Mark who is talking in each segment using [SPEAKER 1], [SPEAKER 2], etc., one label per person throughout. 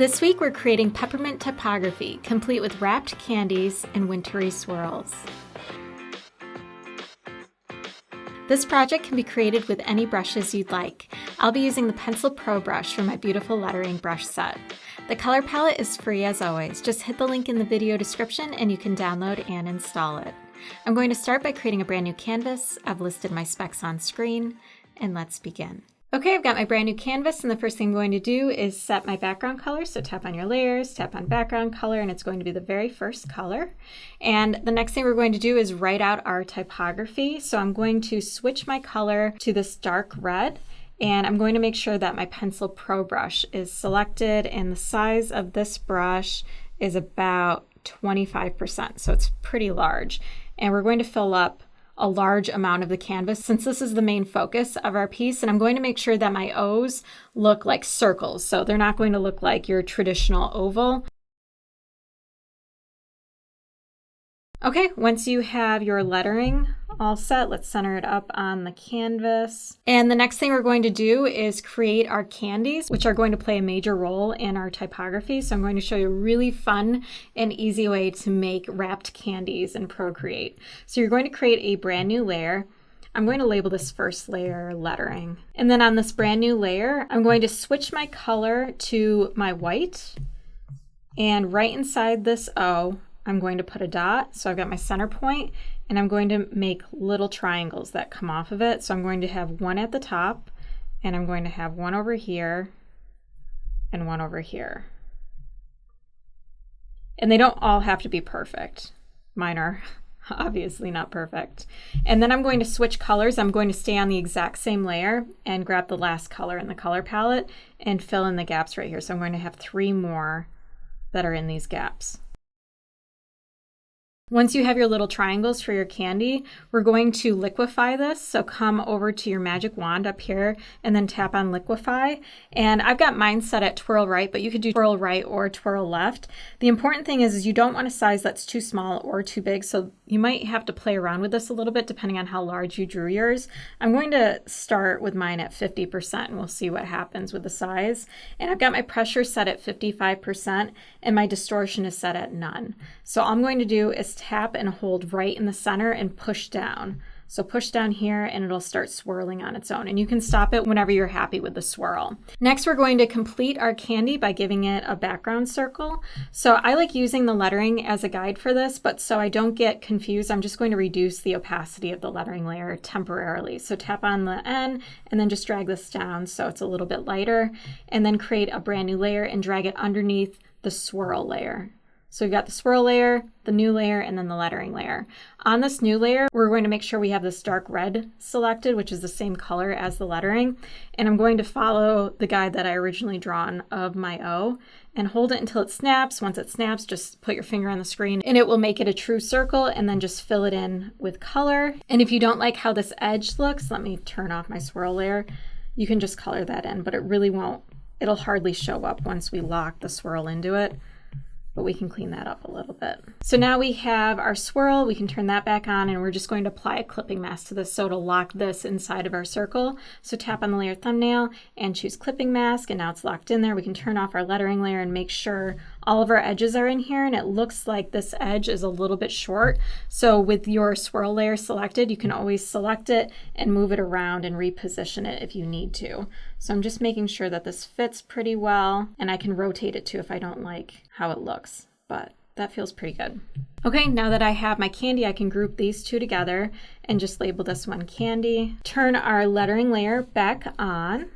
[SPEAKER 1] This week we're creating peppermint typography, complete with wrapped candies and wintery swirls. This project can be created with any brushes you'd like. I'll be using the Pencil Pro brush for my beautiful lettering brush set. The color palette is free as always. Just hit the link in the video description and you can download and install it. I'm going to start by creating a brand new canvas. I've listed my specs on screen, and let's begin. Okay, I've got my brand new canvas, and the first thing I'm going to do is set my background color. So tap on your layers, tap on background color, and it's going to be the very first color. And the next thing we're going to do is write out our typography. So I'm going to switch my color to this dark red, and I'm going to make sure that my Pencil Pro brush is selected, and the size of this brush is about 25%, so it's pretty large. And we're going to fill up a large amount of the canvas since this is the main focus of our piece, and I'm going to make sure that my O's look like circles, so they're not going to look like your traditional oval. Okay, once you have your lettering all set, let's center it up on the canvas. And the next thing we're going to do is create our candies, which are going to play a major role in our typography. So I'm going to show you a really fun and easy way to make wrapped candies in Procreate. So you're going to create a brand new layer. I'm going to label this first layer lettering. And then on this brand new layer, I'm going to switch my color to my white. And right inside this O, I'm going to put a dot. So I've got my center point, and I'm going to make little triangles that come off of it. So I'm going to have one at the top, and I'm going to have one over here and one over here. And they don't all have to be perfect. Mine are obviously not perfect. And then I'm going to switch colors. I'm going to stay on the exact same layer and grab the last color in the color palette and fill in the gaps right here. So I'm going to have 3 more that are in these gaps. Once you have your little triangles for your candy, we're going to liquefy this. So come over to your magic wand up here and then tap on liquefy. And I've got mine set at twirl right, but you could do twirl right or twirl left. The important thing is you don't want a size that's too small or too big. So you might have to play around with this a little bit depending on how large you drew yours. I'm going to start with mine at 50% and we'll see what happens with the size. And I've got my pressure set at 55% and my distortion is set at none. So all I'm going to do is tap and hold right in the center and push down. So push down here and it'll start swirling on its own, and you can stop it whenever you're happy with the swirl. Next, we're going to complete our candy by giving it a background circle. So I like using the lettering as a guide for this, but so I don't get confused, I'm just going to reduce the opacity of the lettering layer temporarily. So tap on the N and then just drag this down so it's a little bit lighter, and then create a brand new layer and drag it underneath the swirl layer. So we've got the swirl layer, the new layer, and then the lettering layer. On this new layer, we're going to make sure we have this dark red selected, which is the same color as the lettering. And I'm going to follow the guide that I originally drawn of my O and hold it until it snaps. Once it snaps, just put your finger on the screen and it will make it a true circle, and then just fill it in with color. And if you don't like how this edge looks, let me turn off my swirl layer. You can just color that in, but it really won't. It'll hardly show up once we lock the swirl into it. But we can clean that up a little bit. So now we have our swirl, we can turn that back on, and we're just going to apply a clipping mask to this so it'll lock this inside of our circle. So tap on the layer thumbnail and choose clipping mask, and now it's locked in there. We can turn off our lettering layer and make sure all of our edges are in here, and it looks like this edge is a little bit short. So with your swirl layer selected, you can always select it and move it around and reposition it if you need to. So I'm just making sure that this fits pretty well, and I can rotate it too if I don't like how it looks, but that feels pretty good. Okay, now that I have my candy, I can group these two together and just label this one candy. Turn our lettering layer back on,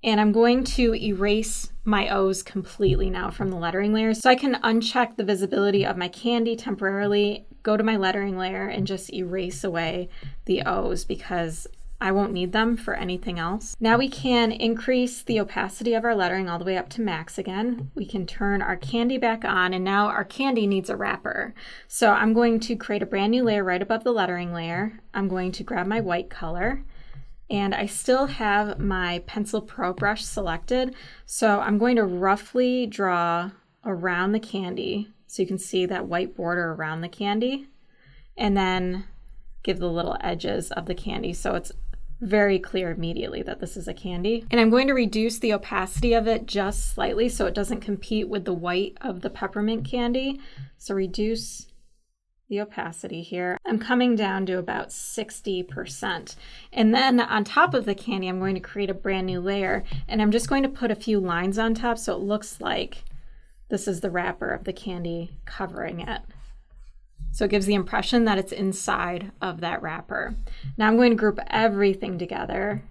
[SPEAKER 1] and I'm going to erase my O's completely now from the lettering layer. So I can uncheck the visibility of my candy temporarily, go to my lettering layer and just erase away the O's because I won't need them for anything else. Now we can increase the opacity of our lettering all the way up to max again. We can turn our candy back on, and now our candy needs a wrapper. So I'm going to create a brand new layer right above the lettering layer. I'm going to grab my white color, and I still have my Pencil Pro brush selected. So I'm going to roughly draw around the candy so you can see that white border around the candy, and then give the little edges of the candy so it's very clear immediately that this is a candy. And I'm going to reduce the opacity of it just slightly so it doesn't compete with the white of the peppermint candy. So reduce the opacity here. I'm coming down to about 60%. And then on top of the candy, I'm going to create a brand new layer, and I'm just going to put a few lines on top so it looks like this is the wrapper of the candy covering it. So it gives the impression that it's inside of that wrapper. Now I'm going to group everything together,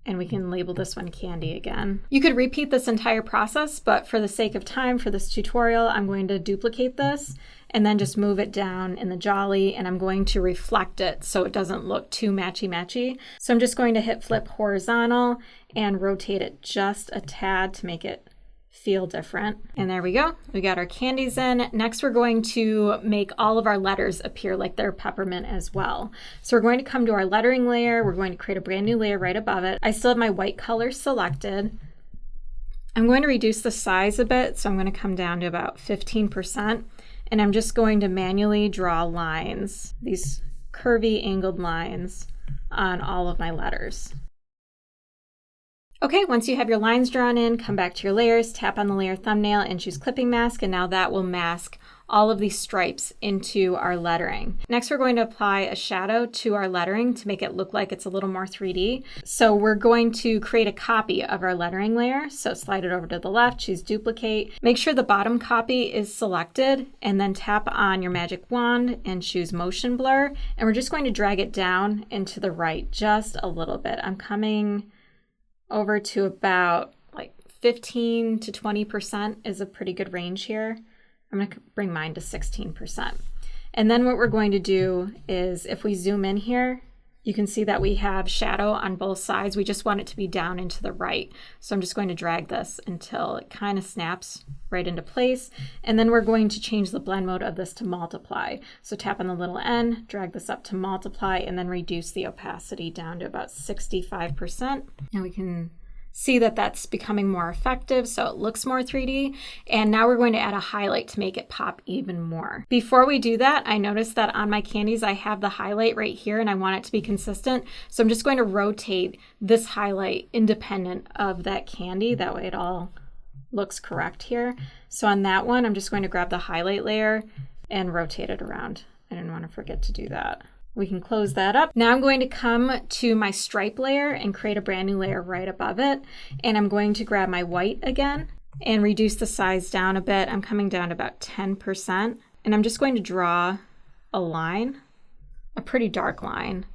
[SPEAKER 1] and we can label this one candy again. You could repeat this entire process, but for the sake of time for this tutorial, I'm going to duplicate this and then just move it down in the jolly, and I'm going to reflect it so it doesn't look too matchy-matchy. So I'm just going to hit flip horizontal and rotate it just a tad to make it feel different. And there we go. We got our candies in. Next, we're going to make all of our letters appear like they're peppermint as well. So we're going to come to our lettering layer. We're going to create a brand new layer right above it. I still have my white color selected. I'm going to reduce the size a bit. So I'm going to come down to about 15%. And I'm just going to manually draw lines, these curvy angled lines on all of my letters. Okay, once you have your lines drawn in, come back to your layers, tap on the layer thumbnail and choose clipping mask, and now that will mask all of these stripes into our lettering. Next, we're going to apply a shadow to our lettering to make it look like it's a little more 3D. So we're going to create a copy of our lettering layer. So slide it over to the left, choose duplicate. Make sure the bottom copy is selected, and then tap on your magic wand and choose motion blur. And we're just going to drag it down and to the right just a little bit. I'm coming over to about like 15 to 20% is a pretty good range here. I'm going to bring mine to 16%. And then what we're going to do is, if we zoom in here, you can see that we have shadow on both sides. We just want it to be down and to the right. So I'm just going to drag this until it kind of snaps right into place. And then we're going to change the blend mode of this to multiply. So tap on the little N, drag this up to multiply, and then reduce the opacity down to about 65%. And we can see that that's becoming more effective, so it looks more 3D. And now we're going to add a highlight to make it pop even more. Before we do that, I noticed that on my candies, I have the highlight right here and I want it to be consistent. So I'm just going to rotate this highlight independent of that candy. That way it all looks correct here. So on that one, I'm just going to grab the highlight layer and rotate it around. I didn't want to forget to do that. We can close that up. Now I'm going to come to my stripe layer and create a brand new layer right above it. And I'm going to grab my white again and reduce the size down a bit. I'm coming down to about 10%. And I'm just going to draw a line, a pretty dark line,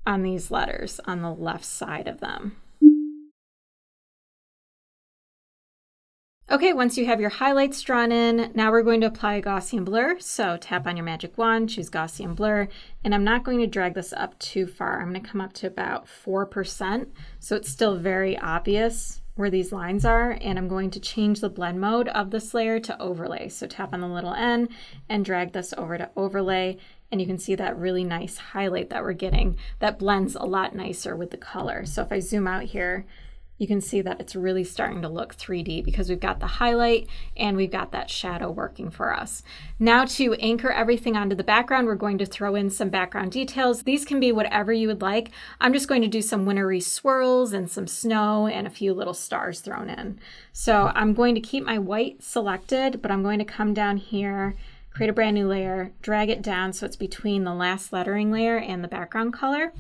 [SPEAKER 1] on these letters on the left side of them. Okay, once you have your highlights drawn in, now we're going to apply a Gaussian blur. So tap on your magic wand, choose Gaussian blur, and I'm not going to drag this up too far. I'm going to come up to about 4%, so it's still very obvious where these lines are, and I'm going to change the blend mode of this layer to overlay. So tap on the little N and drag this over to overlay, and you can see that really nice highlight that we're getting that blends a lot nicer with the color. So if I zoom out here, you can see that it's really starting to look 3D because we've got the highlight and we've got that shadow working for us. Now to anchor everything onto the background, we're going to throw in some background details. These can be whatever you would like. I'm just going to do some wintery swirls and some snow and a few little stars thrown in. So I'm going to keep my white selected, but I'm going to come down here, create a brand new layer, drag it down so it's between the last lettering layer and the background color.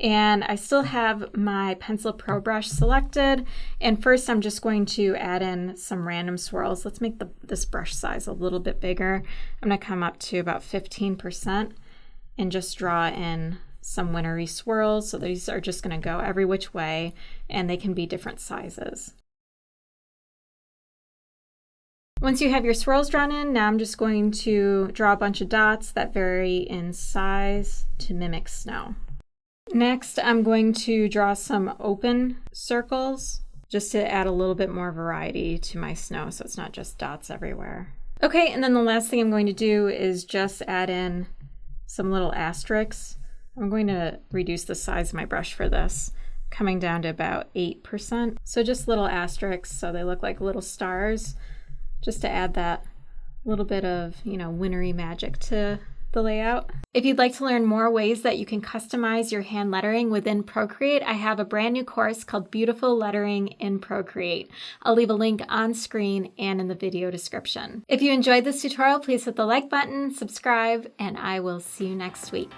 [SPEAKER 1] And I still have my Pencil Pro brush selected. And first I'm just going to add in some random swirls. Let's make this brush size a little bit bigger. I'm gonna come up to about 15% and just draw in some wintery swirls. So these are just gonna go every which way and they can be different sizes. Once you have your swirls drawn in, now I'm just going to draw a bunch of dots that vary in size to mimic snow. Next, I'm going to draw some open circles just to add a little bit more variety to my snow so it's not just dots everywhere. Okay, and then the last thing I'm going to do is just add in some little asterisks. I'm going to reduce the size of my brush for this, coming down to about 8%. So just little asterisks so they look like little stars, just to add that little bit of, wintry magic to the layout. If you'd like to learn more ways that you can customize your hand lettering within Procreate, I have a brand new course called Beautiful Lettering in Procreate. I'll leave a link on screen and in the video description. If you enjoyed this tutorial, please hit the like button, subscribe, and I will see you next week.